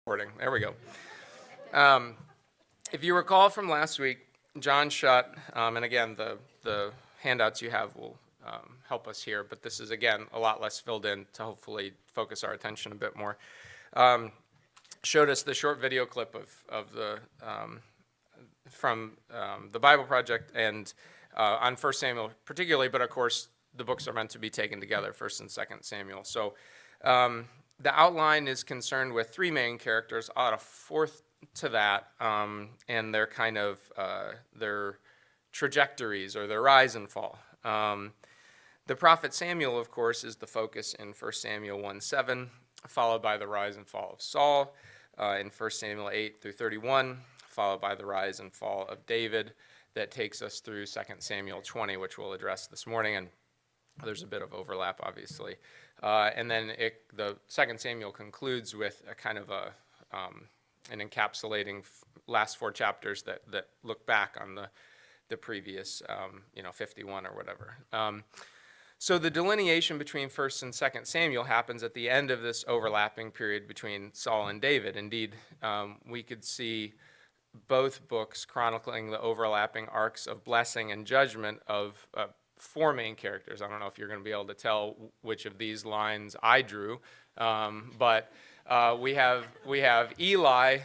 There we go. Um, if you recall from last week, John Shutt, and again, the handouts you have will help us here, but this is, again, a lot less filled in to hopefully focus our attention a bit more. Showed us the short video clip of the from the Bible Project and on 1 Samuel particularly, but of course the books are meant to be taken together, 1 and 2 Samuel. So the outline is concerned with three main characters. I'll add a fourth to that, and their kind of their trajectories or their rise and fall. The prophet Samuel, of course, is the focus in 1 Samuel 1:7, followed by the rise and fall of Saul in 1 Samuel 8 through 31, followed by the rise and fall of David. That takes us through 2 Samuel 20, which we'll address this morning, and there's a bit of overlap, obviously. And then the 2 Samuel concludes with a kind of an encapsulating last four chapters that look back on the previous 51 or whatever. So the delineation between 1 and 2 Samuel happens at the end of this overlapping period between Saul and David. Indeed, we could see both books chronicling the overlapping arcs of blessing and judgment of four main characters. I don't know if you're going to be able to tell which of these lines I drew, but we have Eli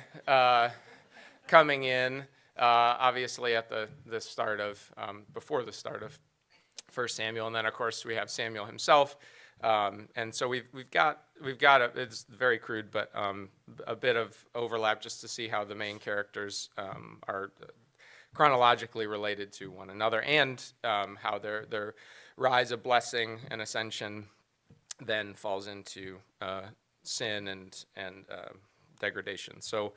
coming in, obviously at the start of before the start of 1 Samuel, and then of course we have Samuel himself, and so we've got it's very crude, but a bit of overlap just to see how the main characters are chronologically related to one another, and how their rise of blessing and ascension then falls into sin and degradation. So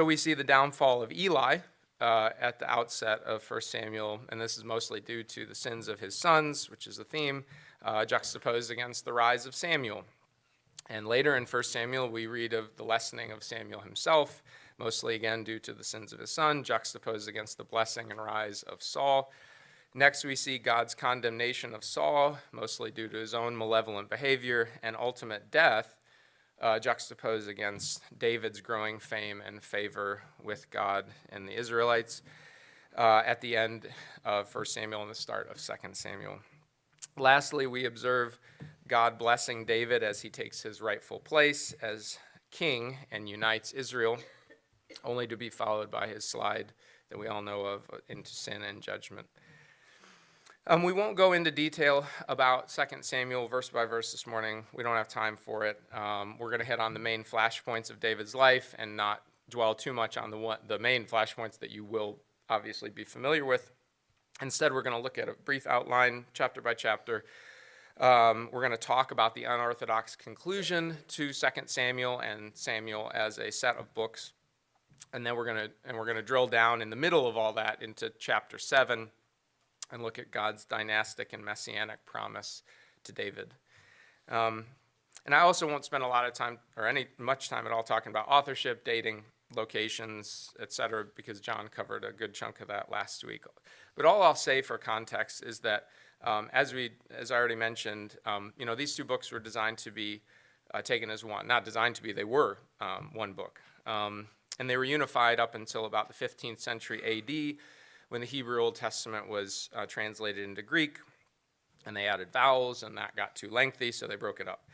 we see the downfall of Eli at the outset of 1 Samuel, and this is mostly due to the sins of his sons, which is the theme, juxtaposed against the rise of Samuel. And later in 1 Samuel, we read of the lessening of Samuel himself, mostly again due to the sins of his son, juxtaposed against the blessing and rise of Saul. Next, we see God's condemnation of Saul, mostly due to his own malevolent behavior and ultimate death, juxtaposed against David's growing fame and favor with God and the Israelites at the end of 1 Samuel and the start of 2 Samuel. Lastly, we observe God blessing David as he takes his rightful place as king and unites Israel, only to be followed by his slide that we all know of into sin and judgment. We won't go into detail about 2 Samuel verse by verse this morning. We don't have time for it. We're going to hit on the main flashpoints of David's life and not dwell too much on the main flashpoints that you will obviously be familiar with. Instead, we're going to look at a brief outline, chapter by chapter. We're going to talk about the unorthodox conclusion to 2 Samuel and Samuel as a set of books, and then we're going to drill down in the middle of all that into chapter 7 and look at God's dynastic and messianic promise to David. And I also won't spend a lot of time or much time at all talking about authorship, dating, locations, etc., because John covered a good chunk of that last week. But all I'll say for context is that as I already mentioned, these two books were designed to be taken as one. Not designed to be, they were one book. And they were unified up until about the 15th century AD, when the Hebrew Old Testament was translated into Greek, and they added vowels, and that got too lengthy, so they broke it up.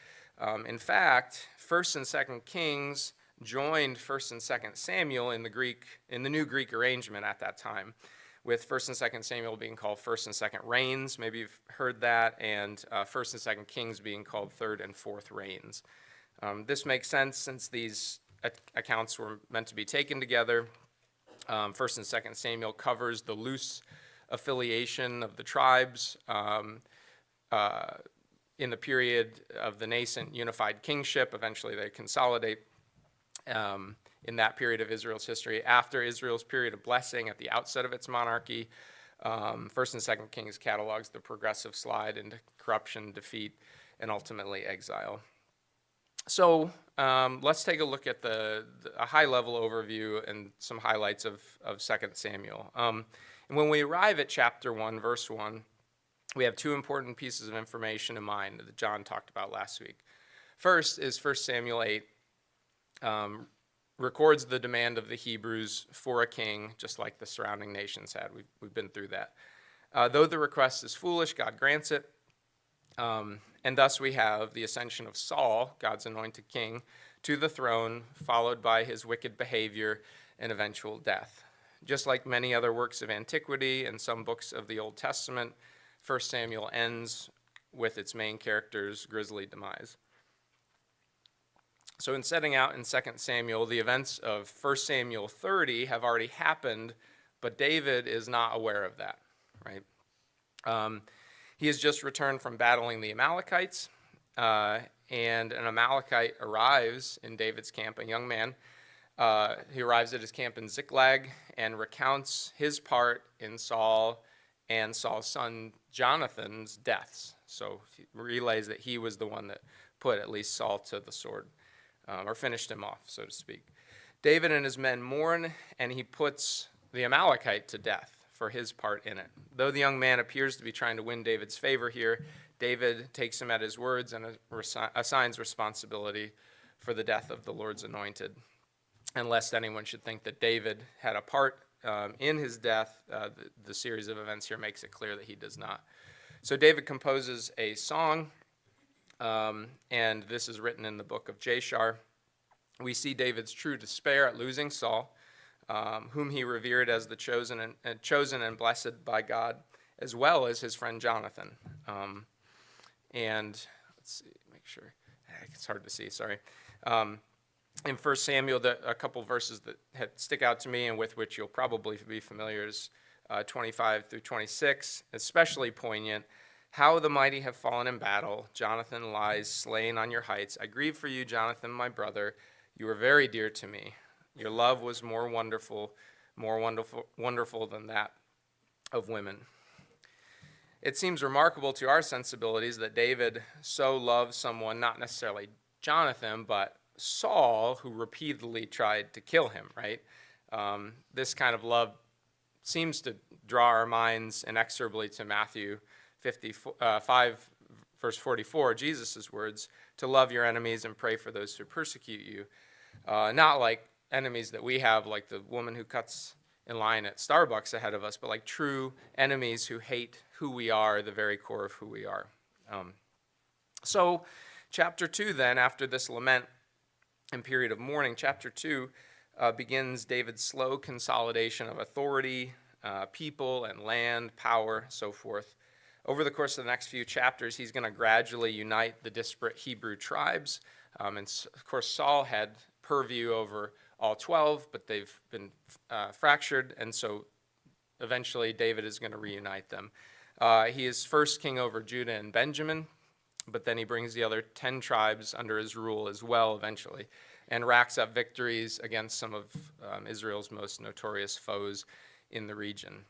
In fact, 1st and 2nd Kings joined 1st and 2nd Samuel in the new Greek arrangement at that time, with 1st and 2nd Samuel being called 1st and 2nd Reigns, maybe you've heard that, and 1st and 2nd Kings being called 3rd and 4th Reigns. This makes sense since these accounts were meant to be taken together. 1st and 2nd Samuel covers the loose affiliation of the tribes in the period of the nascent unified kingship. Eventually they consolidate in that period of Israel's history. After Israel's period of blessing at the outset of its monarchy, 1st and 2nd Kings catalogs the progressive slide into corruption, defeat, and ultimately exile. So let's take a look at a high-level overview and some highlights of 2 Samuel. And when we arrive at chapter 1, verse 1, we have two important pieces of information in mind that John talked about last week. First is 1 Samuel 8, um, records the demand of the Hebrews for a king, just like the surrounding nations had. We've been through that. Though the request is foolish, God grants it. And thus we have the ascension of Saul, God's anointed king, to the throne, followed by his wicked behavior and eventual death. Just like many other works of antiquity and some books of the Old Testament, 1 Samuel ends with its main character's grisly demise. So in setting out in 2 Samuel, the events of 1 Samuel 30 have already happened, but David is not aware of that, right? He has just returned from battling the Amalekites, and an Amalekite arrives in David's camp, a young man. He arrives at his camp in Ziklag and recounts his part in Saul and Saul's son Jonathan's deaths. So he relays that he was the one that put at least Saul to the sword, or finished him off, so to speak. David and his men mourn, and he puts the Amalekite to death for his part in it. Though the young man appears to be trying to win David's favor here, David takes him at his words and assigns responsibility for the death of the Lord's anointed. And lest anyone should think that David had a part in his death, the series of events here makes it clear that he does not. So David composes a song, and this is written in the book of Jashar. We see David's true despair at losing Saul, whom he revered as the chosen and blessed by God, as well as his friend Jonathan. And let's see, make sure. It's hard to see, sorry. In 1 Samuel, a couple verses that stick out to me and with which you'll probably be familiar is 25 through 26, especially poignant. How the mighty have fallen in battle. Jonathan lies slain on your heights. I grieve for you, Jonathan, my brother. You were very dear to me. Your love was more wonderful than that of women. It seems remarkable to our sensibilities that David so loved someone, not necessarily Jonathan, but Saul, who repeatedly tried to kill him, right? This kind of love seems to draw our minds inexorably to Matthew 5, verse 44, Jesus' words, to love your enemies and pray for those who persecute you. Not like enemies that we have, like the woman who cuts in line at Starbucks ahead of us, but like true enemies who hate who we are, the very core of who we are. So chapter 2 then, after this lament and period of mourning, chapter 2 begins David's slow consolidation of authority, people and land, power, so forth. Over the course of the next few chapters, he's going to gradually unite the disparate Hebrew tribes. And of course, Saul had purview over all 12, but they've been fractured, and so eventually David is going to reunite them. He is first king over Judah and Benjamin, but then he brings the other 10 tribes under his rule as well eventually, and racks up victories against some of Israel's most notorious foes in the region.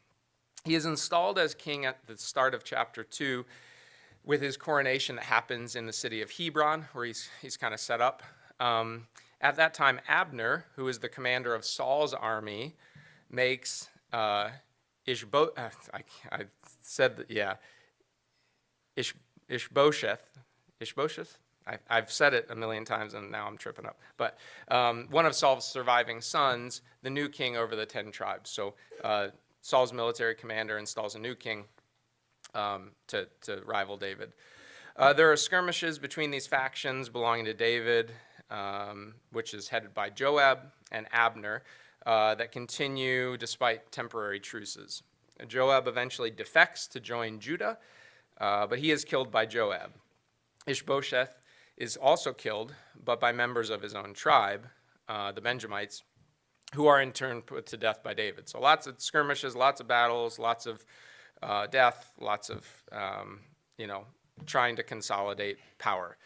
He is installed as king at the start of chapter 2 with his coronation that happens in the city of Hebron, where he's kind of set up. At that time, Abner, who is the commander of Saul's army, makes Ishbosheth. Ishbosheth? I've said it a million times and now I'm tripping up. But one of Saul's surviving sons, the new king over the 10 tribes. So Saul's military commander installs a new king to rival David. There are skirmishes between these factions belonging to David, which is headed by Joab and Abner, that continue despite temporary truces. Joab eventually defects to join Judah, but he is killed by Joab. Ishbosheth is also killed, but by members of his own tribe, the Benjamites, who are in turn put to death by David. So lots of skirmishes, lots of battles, lots of death, lots of, trying to consolidate power.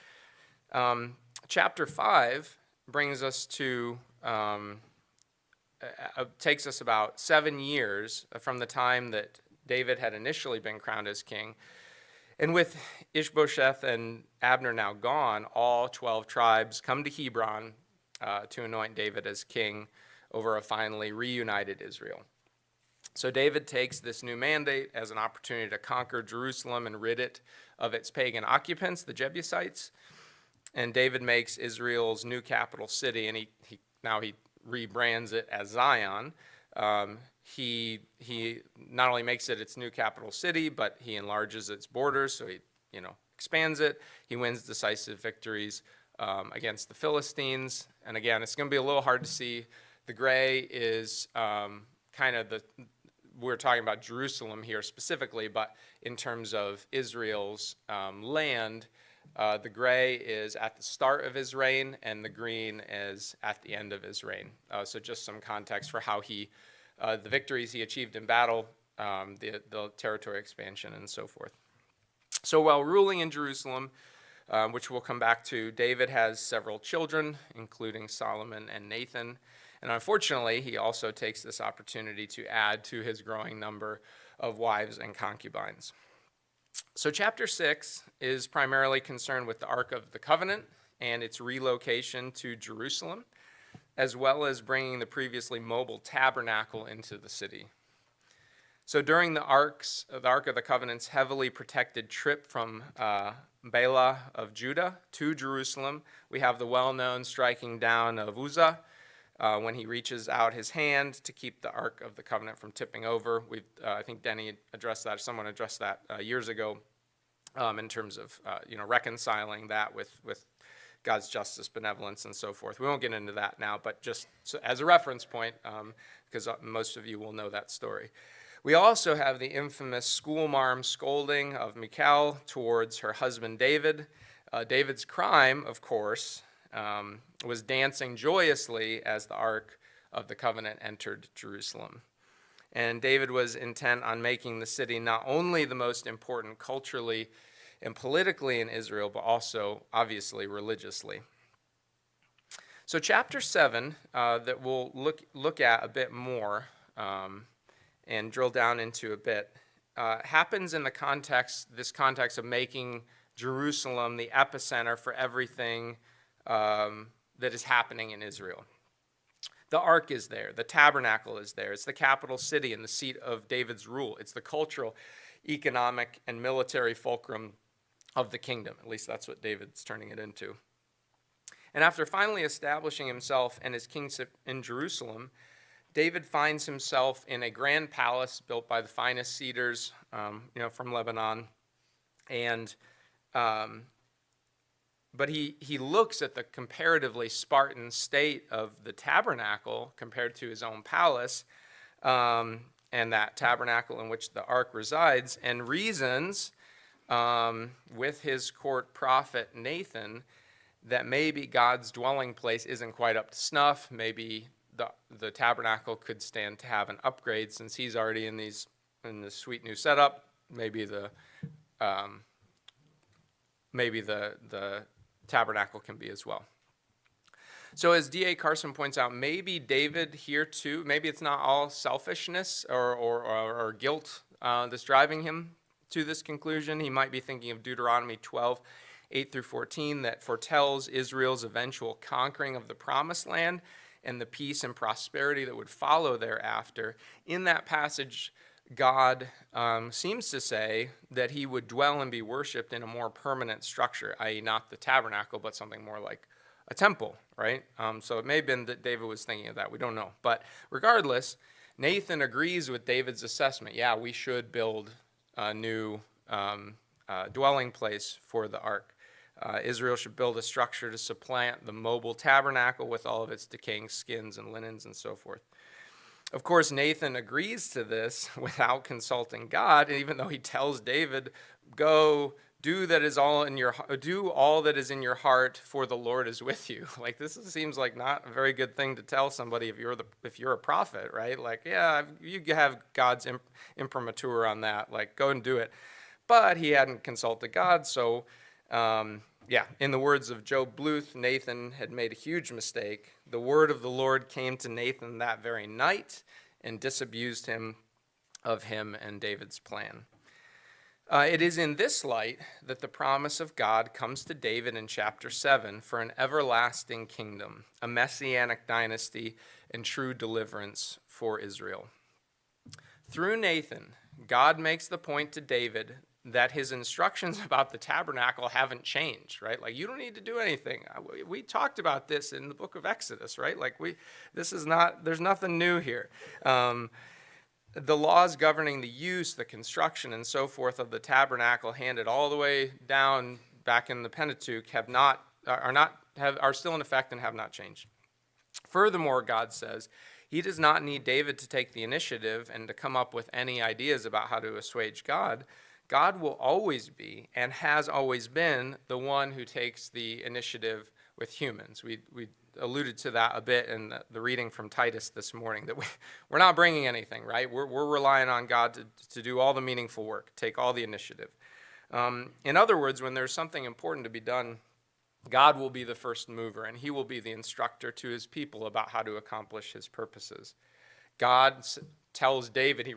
Chapter 5 brings us to, takes us about 7 years from the time that David had initially been crowned as king. And with Ishbosheth and Abner now gone, all 12 tribes come to Hebron to anoint David as king over a finally reunited Israel. So David takes this new mandate as an opportunity to conquer Jerusalem and rid it of its pagan occupants, the Jebusites. And David makes Israel's new capital city, and now he rebrands it as Zion. He not only makes it its new capital city, but he enlarges its borders, so he expands it. He wins decisive victories against the Philistines. And again, it's going to be a little hard to see. The gray is kind of we're talking about Jerusalem here specifically, but in terms of Israel's land, the gray is at the start of his reign, and the green is at the end of his reign. So just some context for how the victories he achieved in battle, the territory expansion, and so forth. So while ruling in Jerusalem, which we'll come back to, David has several children, including Solomon and Nathan. And unfortunately, he also takes this opportunity to add to his growing number of wives and concubines. So chapter 6 is primarily concerned with the Ark of the Covenant and its relocation to Jerusalem, as well as bringing the previously mobile tabernacle into the city. So during the Ark of the Covenant's heavily protected trip from Bela of Judah to Jerusalem, we have the well-known striking down of Uzzah when he reaches out his hand to keep the Ark of the Covenant from tipping over. I think Denny addressed that, or someone addressed that years ago in terms of reconciling that with God's justice, benevolence, and so forth. We won't get into that now, but just as a reference point, because most of you will know that story. We also have the infamous schoolmarm scolding of Michal towards her husband David. David's crime, of course, was dancing joyously as the Ark of the Covenant entered Jerusalem. And David was intent on making the city not only the most important culturally and politically in Israel, but also, obviously, religiously. So chapter 7, that we'll look at a bit more and drill down into a bit, happens in this context of making Jerusalem the epicenter for everything that is happening in Israel. The Ark is there. The tabernacle is there. It's the capital city and the seat of David's rule. It's the cultural, economic, and military fulcrum of the kingdom. At least that's what David's turning it into. And after finally establishing himself and his kingship in Jerusalem, David finds himself in a grand palace built by the finest cedars, from Lebanon, and but he looks at the comparatively Spartan state of the tabernacle compared to his own palace, and that tabernacle in which the ark resides, and reasons with his court prophet Nathan that maybe God's dwelling place isn't quite up to snuff. Maybe the tabernacle could stand to have an upgrade since he's already in this sweet new setup. Maybe the tabernacle can be as well. So as D.A. Carson points out, maybe David here too, maybe it's not all selfishness or guilt that's driving him to this conclusion. He might be thinking of Deuteronomy 12, 8 through 14, that foretells Israel's eventual conquering of the promised land and the peace and prosperity that would follow thereafter. In that passage, God seems to say that he would dwell and be worshipped in a more permanent structure, i.e. not the tabernacle, but something more like a temple, right? So it may have been that David was thinking of that. We don't know. But regardless, Nathan agrees with David's assessment. Yeah, we should build a new dwelling place for the ark. Israel should build a structure to supplant the mobile tabernacle with all of its decaying skins and linens and so forth. Of course, Nathan agrees to this without consulting God, and even though he tells David, "Go do all that is in your heart, for the Lord is with you." Like, this seems like not a very good thing to tell somebody if you're a prophet, right? Like, yeah, you have God's imprimatur on that. Like, go and do it. But he hadn't consulted God, so in the words of Job Bluth, Nathan had made a huge mistake. The word of the Lord came to Nathan that very night and disabused him of him and David's plan. It is in this light that the promise of God comes to David in chapter 7 for an everlasting kingdom, a messianic dynasty, and true deliverance for Israel. Through Nathan, God makes the point to David that his instructions about the tabernacle haven't changed, right? Like, you don't need to do anything. We talked about this in the book of Exodus, right? Like, there's nothing new here. The laws governing the use, the construction, and so forth of the tabernacle, handed all the way down back in the Pentateuch, are still in effect and have not changed. Furthermore, God says, he does not need David to take the initiative and to come up with any ideas about how to assuage God. God will always be, and has always been, the one who takes the initiative with humans. We alluded to that a bit in the reading from Titus this morning, that we're not bringing anything, right? We're relying on God to do all the meaningful work, take all the initiative. In other words, when there's something important to be done, God will be the first mover, and he will be the instructor to his people about how to accomplish his purposes. God tells David,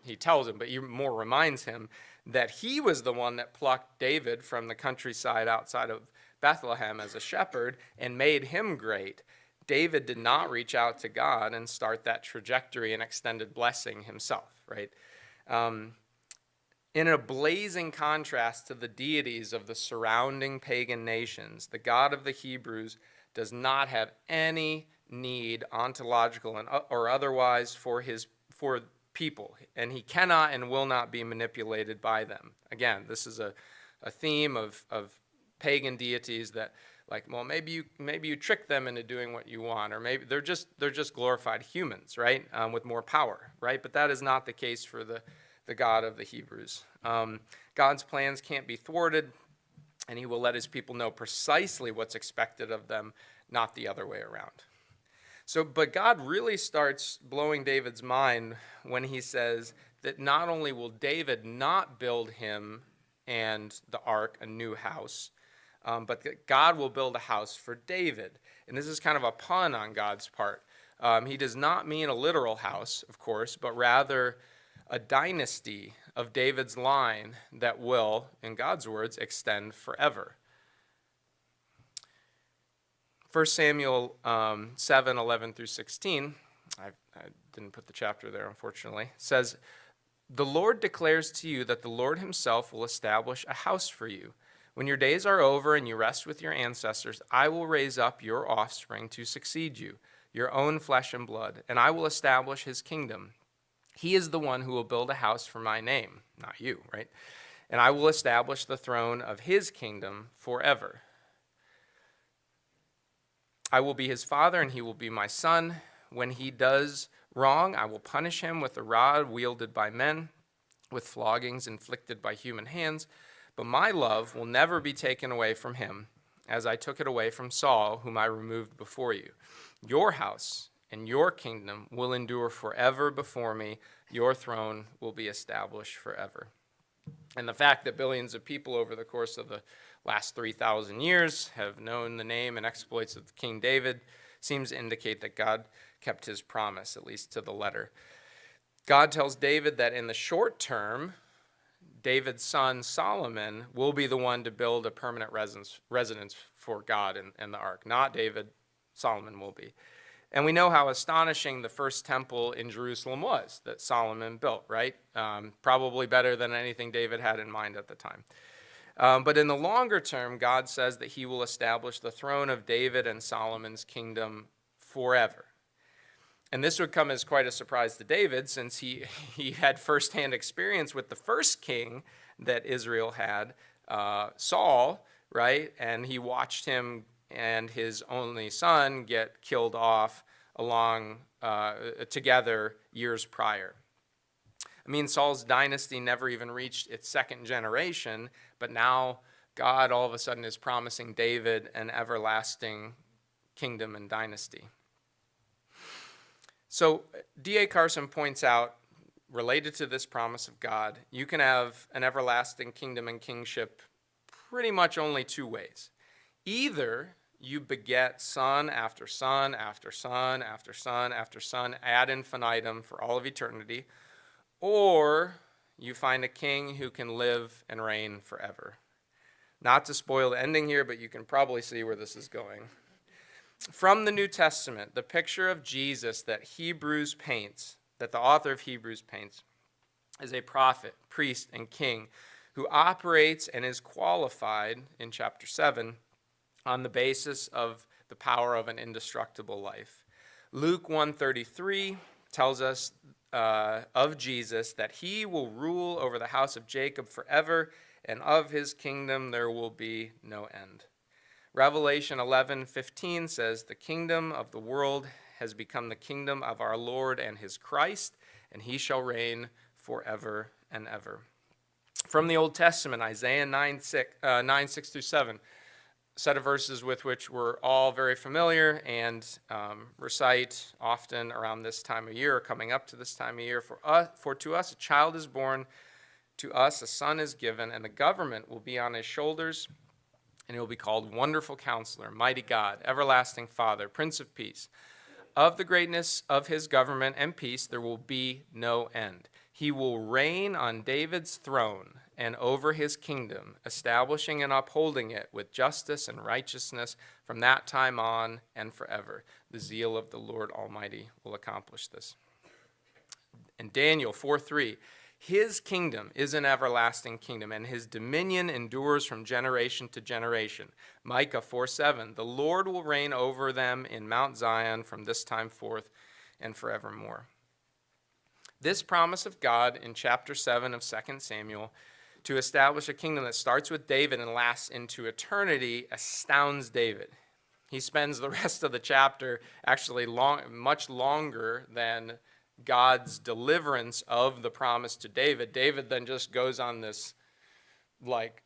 he tells him, but he more reminds him that he was the one that plucked David from the countryside outside of Bethlehem as a shepherd and made him great. David did not reach out to God and start that trajectory and extended blessing himself, right? In a blazing contrast to the deities of the surrounding pagan nations, the God of the Hebrews does not have any need, ontological or otherwise, for people, and he cannot and will not be manipulated by them. Again, this is a theme of pagan deities that, like, well, maybe you trick them into doing what you want, or maybe they're just glorified humans, right, with more power, right? But that is not the case for the God of the Hebrews. God's plans can't be thwarted, and he will let his people know precisely what's expected of them, not the other way around. But God really starts blowing David's mind when he says that not only will David not build him and the ark a new house, but that God will build a house for David. And this is kind of a pun on God's part. He does not mean a literal house, of course, but rather a dynasty of David's line that will, in God's words, extend forever. 1 Samuel 7:11 through 16, I didn't put the chapter there, unfortunately, says, "The Lord declares to you that the Lord himself will establish a house for you. When your days are over and you rest with your ancestors, I will raise up your offspring to succeed you, your own flesh and blood, and I will establish his kingdom. He is the one who will build a house for my name," not you, right? "And I will establish the throne of his kingdom forever. I will be his father, and he will be my son. When he does wrong, I will punish him with a rod wielded by men, with floggings inflicted by human hands. But my love will never be taken away from him, as I took it away from Saul, whom I removed before you. Your house and your kingdom will endure forever before me. Your throne will be established forever." And the fact that billions of people over the course of the last 3,000 years have known the name and exploits of King David seems to indicate that God kept his promise, at least to the letter. God tells David that in the short term, David's son Solomon will be the one to build a permanent residence for God in the ark. Not David, Solomon will be. And we know how astonishing the first temple in Jerusalem was that Solomon built, right? Probably better than anything David had in mind at the time. But in the longer term, God says that he will establish the throne of David and Solomon's kingdom forever. And this would come as quite a surprise to David, since he had firsthand experience with the first king that Israel had, Saul, right? And he watched him and his only son get killed off together years prior. I mean, Saul's dynasty never even reached its second generation, but now God all of a sudden is promising David an everlasting kingdom and dynasty. So D.A. Carson points out, related to this promise of God, you can have an everlasting kingdom and kingship pretty much only two ways. Either you beget son after son after son after son after son ad infinitum for all of eternity, or you find a king who can live and reign forever. Not to spoil the ending here, but you can probably see where this is going. From the New Testament, the picture of Jesus that the author of Hebrews paints, is a prophet, priest, and king who operates and is qualified in chapter 7 on the basis of the power of an indestructible life. Luke 1:33 tells us of Jesus that he will rule over the house of Jacob forever, and of his kingdom there will be no end. Revelation 11:15 says, the kingdom of the world has become the kingdom of our Lord and his Christ, and he shall reign forever and ever. From the Old Testament, Isaiah 9:6 through 7, set of verses with which we're all very familiar and recite often around this time of year, or coming up to this time of year. For to us a child is born, to us a son is given, and the government will be on his shoulders, and he will be called Wonderful Counselor, Mighty God, Everlasting Father, Prince of Peace. Of the greatness of his government and peace there will be no end. He will reign on David's throne and over his kingdom, establishing and upholding it with justice and righteousness from that time on and forever. The zeal of the Lord Almighty will accomplish this. And Daniel 4:3, his kingdom is an everlasting kingdom, and his dominion endures from generation to generation. Micah 4:7, the Lord will reign over them in Mount Zion from this time forth and forevermore. This promise of God in chapter 7 of 2 Samuel to establish a kingdom that starts with David and lasts into eternity astounds David. He spends the rest of the chapter actually much longer than God's deliverance of the promise to David. David then just goes on this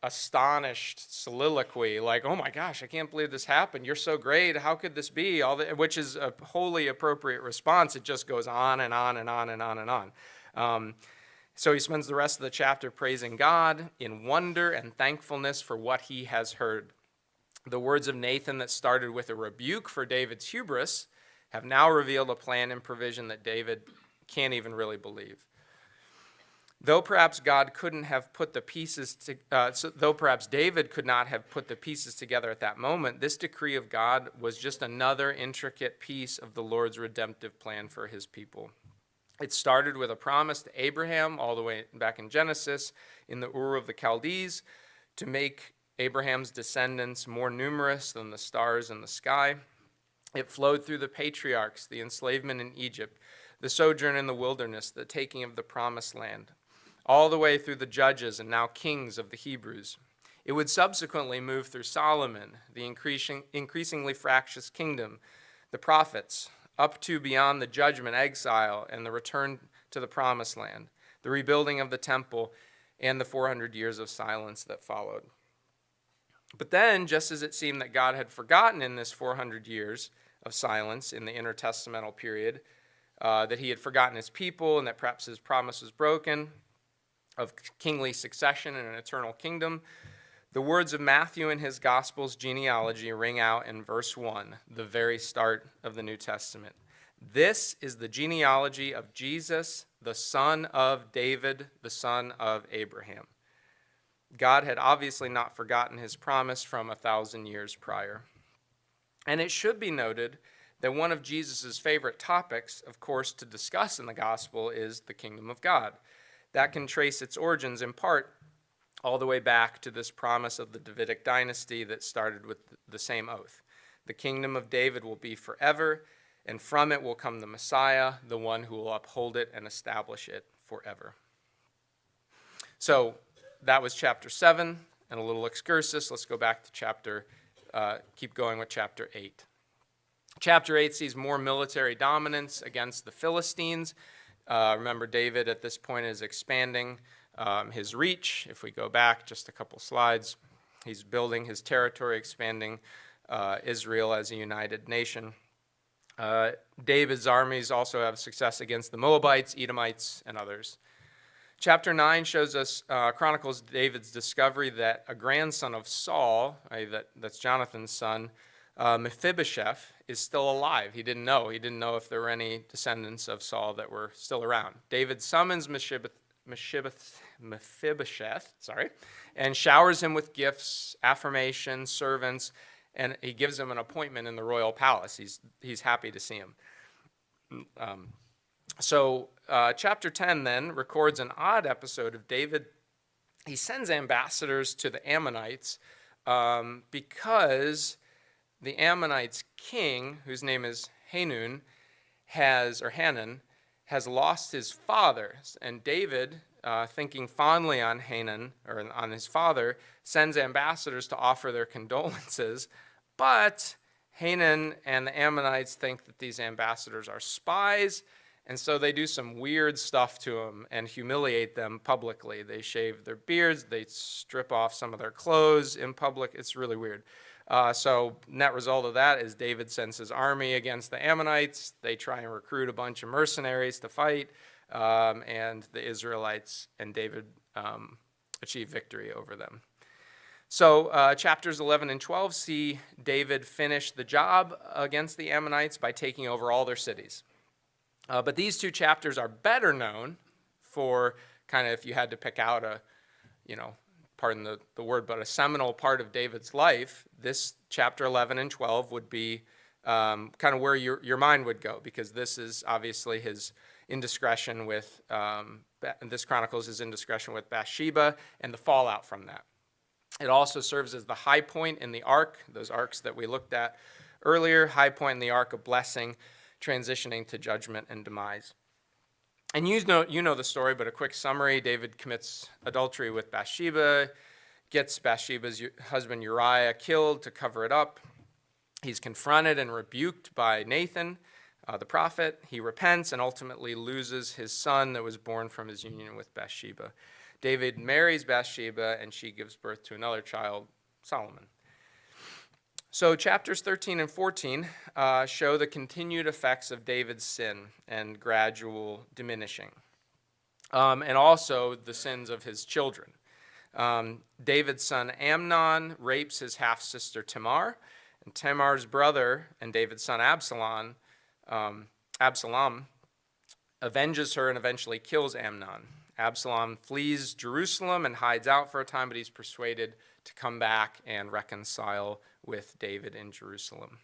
astonished soliloquy, oh my gosh, I can't believe this happened. You're so great. How could this be? Which is a wholly appropriate response. It just goes on and on and on and on and on. So he spends the rest of the chapter praising God in wonder and thankfulness for what he has heard. The words of Nathan that started with a rebuke for David's hubris have now revealed a plan and provision that David can't even really believe. Though perhaps God couldn't have put the pieces though perhaps David could not have put the pieces together at that moment, this decree of God was just another intricate piece of the Lord's redemptive plan for his people. It started with a promise to Abraham all the way back in Genesis in the Ur of the Chaldees to make Abraham's descendants more numerous than the stars in the sky. It flowed through the patriarchs, the enslavement in Egypt, the sojourn in the wilderness, the taking of the promised land, all the way through the judges and now kings of the Hebrews. It would subsequently move through Solomon, the increasingly fractious kingdom, the prophets, up to beyond the judgment, exile, and the return to the promised land, the rebuilding of the temple, and the 400 years of silence that followed. But then, just as it seemed that God had forgotten in this 400 years of silence in the intertestamental period, that he had forgotten his people and that perhaps his promise was broken of kingly succession and an eternal kingdom, the words of Matthew in his Gospel's genealogy ring out in verse 1, the very start of the New Testament. This is the genealogy of Jesus, the son of David, the son of Abraham. God had obviously not forgotten his promise from 1,000 years prior. And it should be noted that one of Jesus' favorite topics, of course, to discuss in the gospel is the kingdom of God. That can trace its origins in part all the way back to this promise of the Davidic dynasty that started with the same oath. The kingdom of David will be forever, and from it will come the Messiah, the one who will uphold it and establish it forever. So that was chapter 7, and a little excursus. Let's go back to keep going with chapter 8. Chapter 8 sees more military dominance against the Philistines. Remember, David at this point is expanding his reach. If we go back just a couple slides, he's building his territory, expanding Israel as a united nation. David's armies also have success against the Moabites, Edomites, and others. Chapter 9 chronicles David's discovery that a grandson of Saul, that's Jonathan's son, Mephibosheth, is still alive. He didn't know. He didn't know if there were any descendants of Saul that were still around. David summons Mephibosheth, and showers him with gifts, affirmation, servants, and he gives him an appointment in the royal palace. He's happy to see him. So chapter 10 then records an odd episode of David he sends ambassadors to the Ammonites because the Ammonites' king, whose name is Hanun, Hanan, has lost his father. And David, thinking fondly on Hanan, or on his father, sends ambassadors to offer their condolences. But Hanan and the Ammonites think that these ambassadors are spies, and so they do some weird stuff to them and humiliate them publicly. They shave their beards, they strip off some of their clothes in public. It's really weird. So net result of that is David sends his army against the Ammonites. They try and recruit a bunch of mercenaries to fight, and the Israelites and David achieve victory over them. So chapters 11 and 12 see David finish the job against the Ammonites by taking over all their cities. But these two chapters are better known for kind of, if you had to pick out a, pardon the word, but a seminal part of David's life, this chapter 11 and 12 would be kind of where your mind would go, because this is obviously his indiscretion with, this chronicles his indiscretion with Bathsheba and the fallout from that. It also serves as the high point in the arc, those arcs that we looked at earlier, high point in the arc of blessing, transitioning to judgment and demise. And you know the story, but a quick summary. David commits adultery with Bathsheba, gets Bathsheba's husband Uriah killed to cover it up. He's confronted and rebuked by Nathan, the prophet. He repents and ultimately loses his son that was born from his union with Bathsheba. David marries Bathsheba, and she gives birth to another child, Solomon. So chapters 13 and 14 show the continued effects of David's sin and gradual diminishing, and also the sins of his children. David's son Amnon rapes his half-sister Tamar, and Tamar's brother and David's son Absalom avenges her and eventually kills Amnon. Absalom flees Jerusalem and hides out for a time, but he's persuaded to come back and reconcile with David in Jerusalem.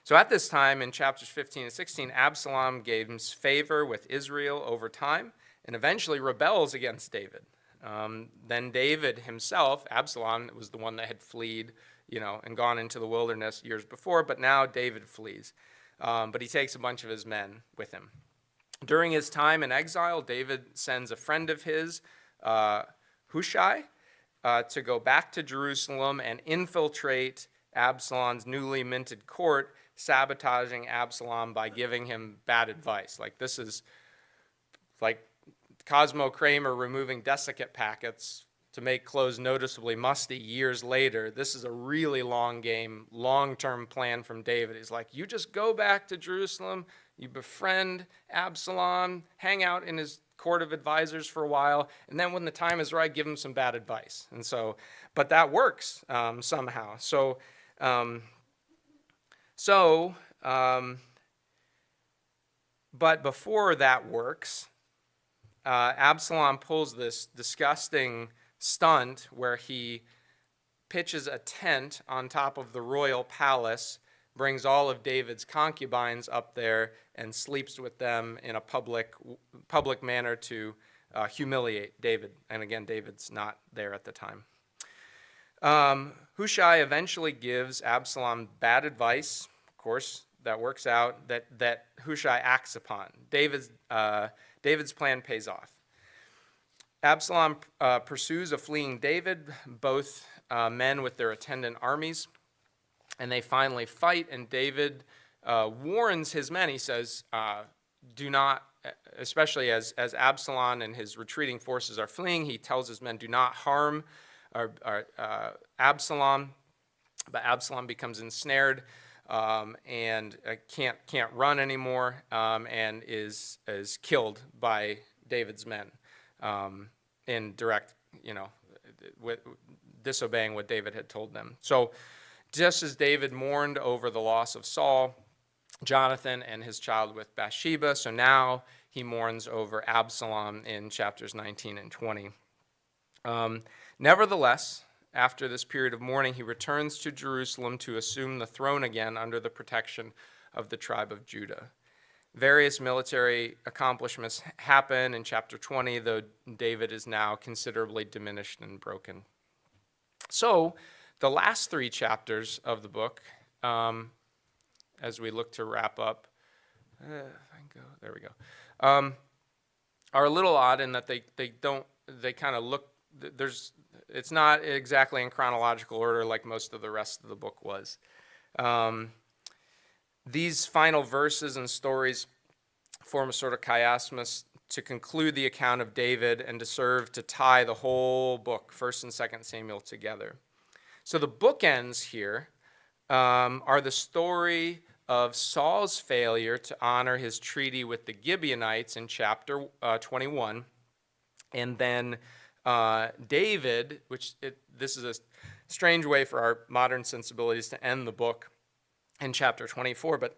So at this time, in chapters 15 and 16, Absalom gains favor with Israel over time and eventually rebels against David. Then David himself, Absalom, was the one that had fled, and gone into the wilderness years before, but now David flees. But he takes a bunch of his men with him. During his time in exile, David sends a friend of his, Hushai, to go back to Jerusalem and infiltrate Absalom's newly minted court, sabotaging Absalom by giving him bad advice. Like, this is like Cosmo Kramer removing desiccant packets to make clothes noticeably musty years later. This is a really long game, long-term plan from David. He's like, you just go back to Jerusalem, you befriend Absalom, hang out in his court of advisors for a while, and then when the time is right, give him some bad advice. And so, but that works somehow. But before that works, Absalom pulls this disgusting stunt where he pitches a tent on top of the royal palace, brings all of David's concubines up there, and sleeps with them in a public manner to humiliate David. And again, David's not there at the time. Hushai eventually gives Absalom bad advice. Of course, that works out, that Hushai acts upon. David's plan pays off. Absalom pursues a fleeing David, both men with their attendant armies, and they finally fight, and David warns his men. He says, do not, especially as Absalom and his retreating forces are fleeing, he tells his men, do not harm Absalom. But Absalom becomes ensnared and can't run anymore, and is killed by David's men in direct, with disobeying what David had told them. So just as David mourned over the loss of Saul, Jonathan, and his child with Bathsheba, so now he mourns over Absalom in chapters 19 and 20. Nevertheless, after this period of mourning, he returns to Jerusalem to assume the throne again under the protection of the tribe of Judah. Various military accomplishments happen in chapter 20, though David is now considerably diminished and broken. So, the last 3 chapters of the book, as we look to wrap up, there we go, are a little odd in that they kind of look, it's not exactly in chronological order like most of the rest of the book was. These final verses and stories form a sort of chiasmus to conclude the account of David and to serve to tie the whole book, 1st and 2nd Samuel, together. So the bookends here are the story of Saul's failure to honor his treaty with the Gibeonites in chapter 21, and then David, this is a strange way for our modern sensibilities to end the book in chapter 24, but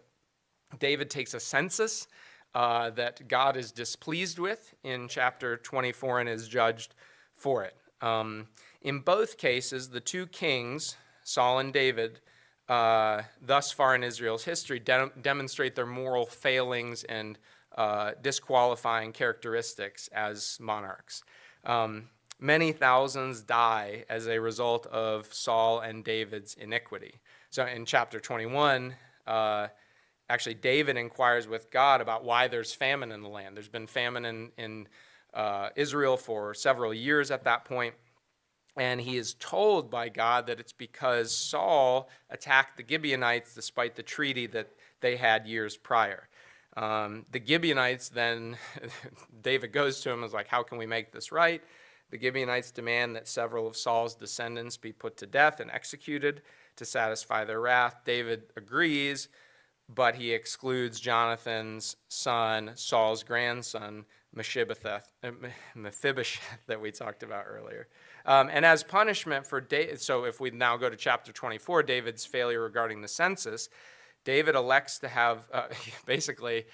David takes a census that God is displeased with in chapter 24 and is judged for it. In both cases, the 2 kings, Saul and David, thus far in Israel's history, demonstrate their moral failings and disqualifying characteristics as monarchs. Many thousands die as a result of Saul and David's iniquity. So in chapter 21, actually David inquires with God about why there's famine in the land. There's been famine in Israel for several years at that point. And he is told by God that it's because Saul attacked the Gibeonites despite the treaty that they had years prior. The Gibeonites then, David goes to him and is like, how can we make this right? The Gibeonites demand that several of Saul's descendants be put to death and executed to satisfy their wrath. David agrees, but he excludes Jonathan's son, Saul's grandson, Mephibosheth, that we talked about earlier. And as punishment for David, so if we now go to chapter 24, David's failure regarding the census, David elects to have, basically,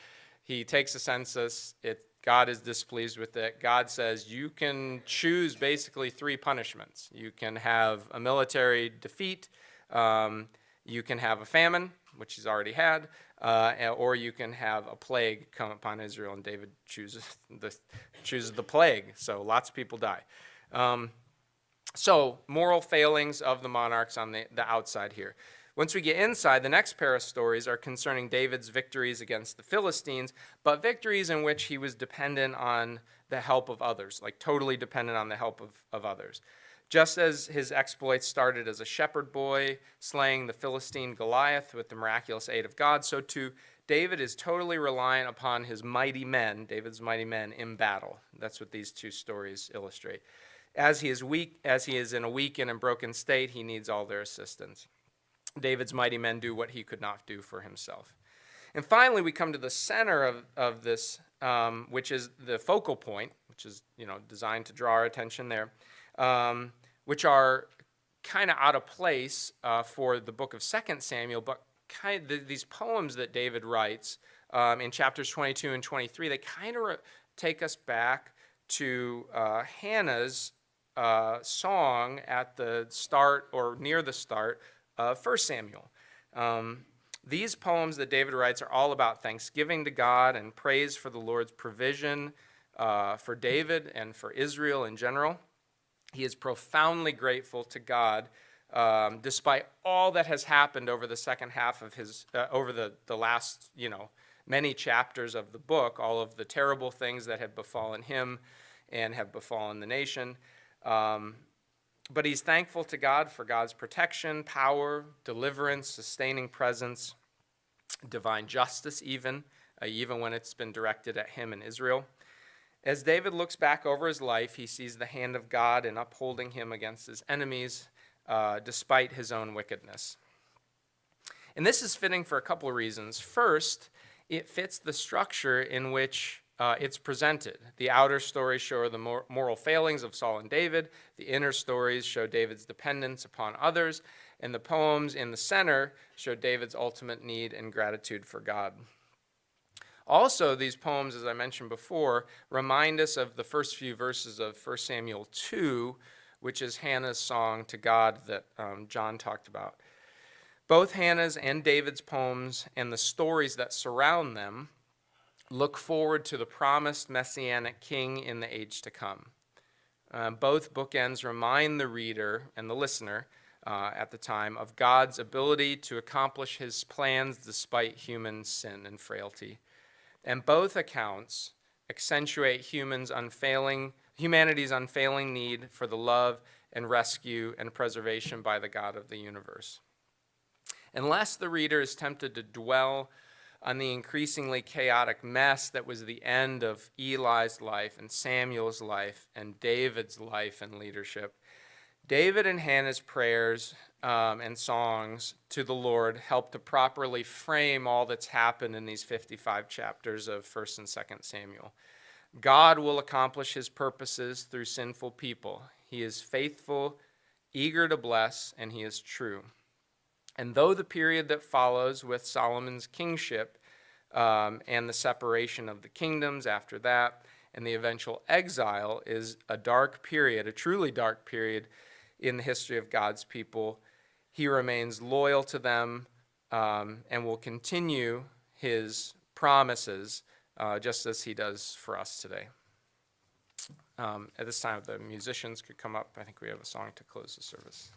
he takes a census, God is displeased with it. God says you can choose basically 3 punishments. You can have a military defeat, you can have a famine, which he's already had, or you can have a plague come upon Israel, and David chooses the plague, so lots of people die. So moral failings of the monarchs on the outside here. Once we get inside, the next pair of stories are concerning David's victories against the Philistines, but victories in which he was dependent on the help of others, like totally dependent on the help of others. Just as his exploits started as a shepherd boy, slaying the Philistine Goliath with the miraculous aid of God, so too David is totally reliant upon his mighty men, David's mighty men, in battle. That's what these 2 stories illustrate. As he is in a weak and broken state, he needs all their assistance. David's mighty men do what he could not do for himself. And finally, we come to the center of this, which is the focal point, which is designed to draw our attention there, which are kind of out of place for the book of 2 Samuel, but these poems that David writes in chapters 22 and 23, they kind of take us back to Hannah's song at the start or near the start of 1 Samuel. These poems that David writes are all about thanksgiving to God and praise for the Lord's provision for David and for Israel in general. He is profoundly grateful to God despite all that has happened over the second half of over the last, many chapters of the book, all of the terrible things that have befallen him and have befallen the nation. But he's thankful to God for God's protection, power, deliverance, sustaining presence, divine justice even when it's been directed at him and Israel. As David looks back over his life, he sees the hand of God in upholding him against his enemies, despite his own wickedness. And this is fitting for a couple of reasons. First, it fits the structure in which it's presented. The outer stories show the moral failings of Saul and David. The inner stories show David's dependence upon others. And the poems in the center show David's ultimate need and gratitude for God. Also, these poems, as I mentioned before, remind us of the first few verses of 1 Samuel 2, which is Hannah's song to God that John talked about. Both Hannah's and David's poems and the stories that surround them look forward to the promised messianic king in the age to come. Both bookends remind the reader and the listener at the time of God's ability to accomplish his plans despite human sin and frailty. And both accounts accentuate humanity's unfailing need for the love and rescue and preservation by the God of the universe. Unless the reader is tempted to dwell on the increasingly chaotic mess that was the end of Eli's life and Samuel's life and David's life and leadership, David and Hannah's prayers and songs to the Lord help to properly frame all that's happened in these 55 chapters of 1st and 2nd Samuel. God will accomplish his purposes through sinful people. He is faithful, eager to bless, and he is true. And though the period that follows with Solomon's kingship and the separation of the kingdoms after that and the eventual exile is a dark period, a truly dark period in the history of God's people, he remains loyal to them and will continue his promises just as he does for us today. At this time, if the musicians could come up, I think we have a song to close the service.